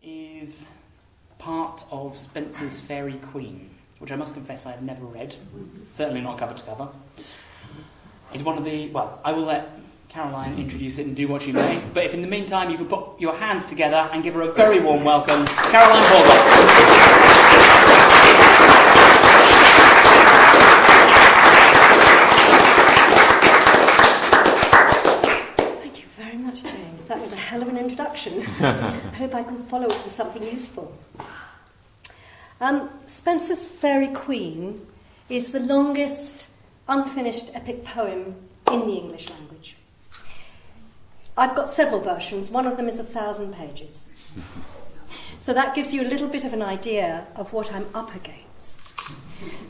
is part of Spenser's Faerie Queen, which I must confess I have never read, certainly not cover to cover. It's one of the... Well, I will let Caroline introduce it and do what she may, but if in the meantime you could put your hands together and give her a very warm welcome, Caroline Hallward. James, that was a hell of an introduction. I hope I can follow it with something useful. Spenser's Faerie Queen is the longest unfinished epic poem in the English language. I've got several versions. One of them is 1,000 pages. So that gives you a little bit of an idea of what I'm up against.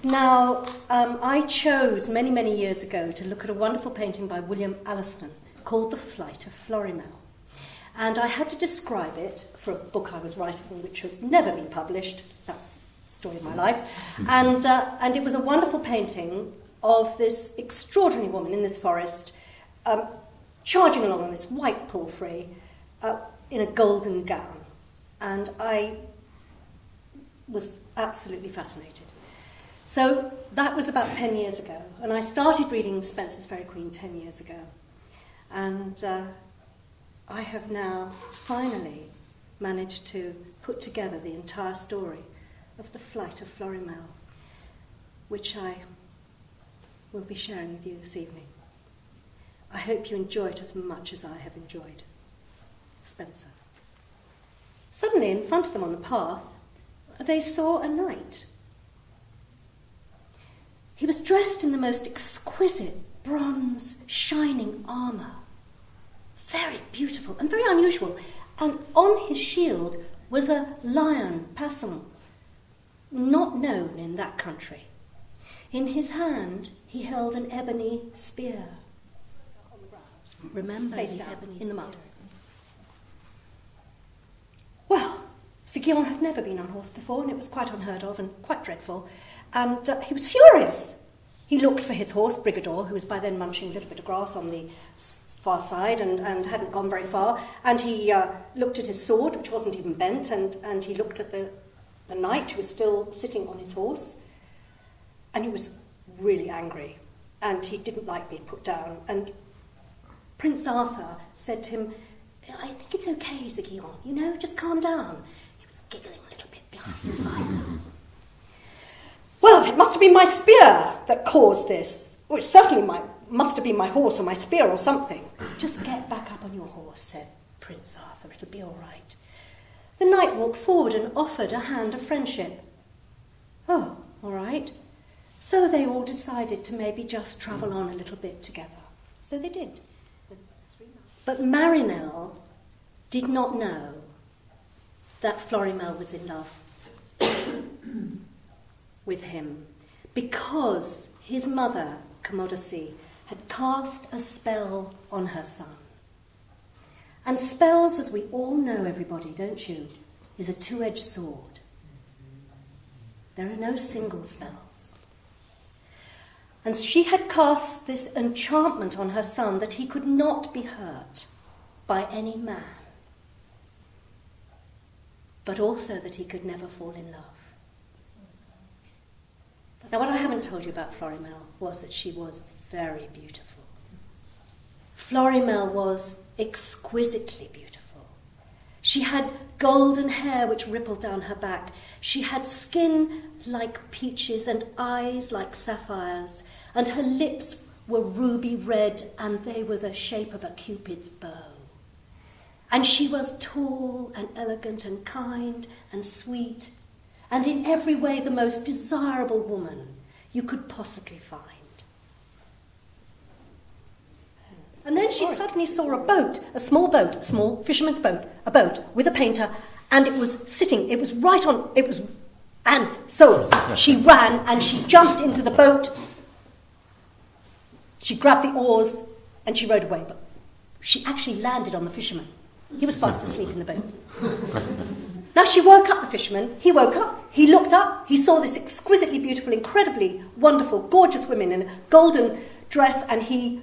Now, I chose many, many years ago to look at a wonderful painting by Washington Allston called The Flight of Florimel. And I had to describe it for a book I was writing, which has never been published. That's the story of my life. And it was a wonderful painting of this extraordinary woman in this forest, charging along on this white palfrey in a golden gown. And I was absolutely fascinated. So that was about 10 years ago. And I started reading Spenser's Faerie Queen 10 years ago. And I have now finally managed to put together the entire story of the Flight of Florimel, which I will be sharing with you this evening. I hope you enjoy it as much as I have enjoyed Spenser. Suddenly, in front of them on the path, they saw a knight. He was dressed in the most exquisite bronze, shining armour. Very beautiful and very unusual. And on his shield was a lion passant, not known in that country. In his hand, he held an ebony spear. Remember, face down, ebony in the mud. Well, Sir Guillaume had never been on horse before, and it was quite unheard of and quite dreadful. And he was furious. He looked for his horse, Brigador, who was by then munching a little bit of grass on the far side and hadn't gone very far. And he looked at his sword, which wasn't even bent, and he looked at the knight, who was still sitting on his horse. And he was really angry, and he didn't like being put down. And Prince Arthur said to him, "I think it's okay, Sir Guillaume, just calm down." He was giggling a little bit behind his visor. "Well, it must have been my spear that caused this. Well, it certainly must have been my horse or my spear or something." "Just get back up on your horse," said Prince Arthur. "It'll be all right." The knight walked forward and offered a hand of friendship. "Oh, all right." So they all decided to maybe just travel on a little bit together. So they did. But Marinel did not know that Florimel was in love with him, because his mother, Commodusy, had cast a spell on her son. And spells, as we all know, everybody, don't you, is a two-edged sword. There are no single spells. And she had cast this enchantment on her son that he could not be hurt by any man, but also that he could never fall in love. Now, what I haven't told you about Florimel was that she was very beautiful. Florimel was exquisitely beautiful. She had golden hair which rippled down her back. She had skin like peaches and eyes like sapphires, and her lips were ruby red, and they were the shape of a Cupid's bow. And she was tall and elegant and kind and sweet, and in every way the most desirable woman you could possibly find. And then she suddenly saw a boat, a small fisherman's boat, a boat with a painter, and it was right on, and so she ran and she jumped into the boat, she grabbed the oars, and she rowed away, but she actually landed on the fisherman. He was fast asleep in the boat. Now she woke up the fisherman, he woke up, he looked up, he saw this exquisitely beautiful, incredibly wonderful, gorgeous woman in a golden dress, and he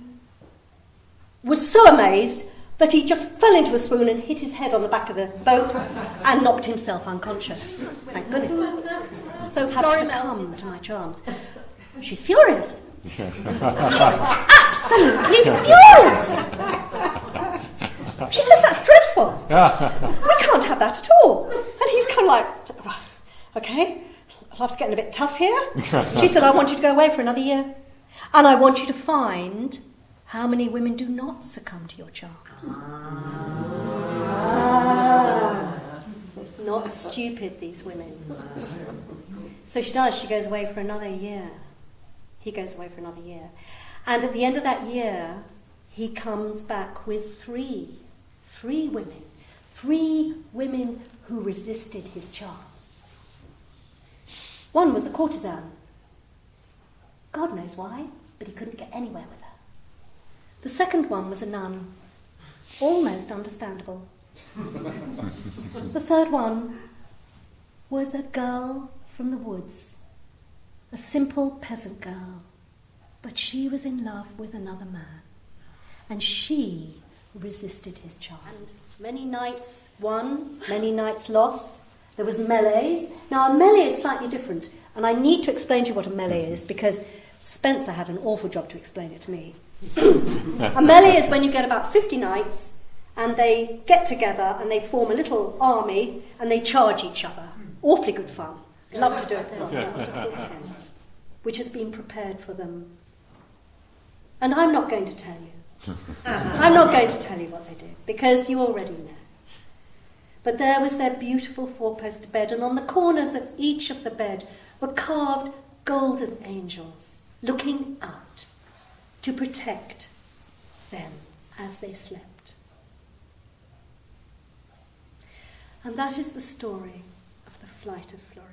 was so amazed that he just fell into a swoon and hit his head on the back of the boat and knocked himself unconscious. Thank goodness. So have succumbed to my charms. She's furious. She's absolutely furious. She says, that's dreadful. We can't have that at all. And he's kind of like, okay, life's getting a bit tough here. She said, I want you to go away for another year. And I want you to find how many women do not succumb to your charms. Not stupid, these women. So she does. She goes away for another year. He goes away for another year. And at the end of that year, he comes back with three women. 3 women who resisted his charms. One was a courtesan. God knows why, but he couldn't get anywhere with her. The second one was a nun. Almost understandable. The third one was a girl from the woods. A simple peasant girl. But she was in love with another man. And she resisted his charms. Many nights won, many nights lost. There was melees. Now a melee is slightly different. And I need to explain to you what a melee is because Spenser had an awful job to explain it to me. A melee is when you get about 50 knights and they get together and they form a little army and they charge each other. Awfully good fun. Love to do it there on a full tent, which has been prepared for them. And I'm not going to tell you. I'm not going to tell you what they did because you already know. But there was their beautiful 4-post bed, and on the corners of each of the bed were carved golden angels looking out to protect them as they slept. And that is the story of the Flight of Florimel.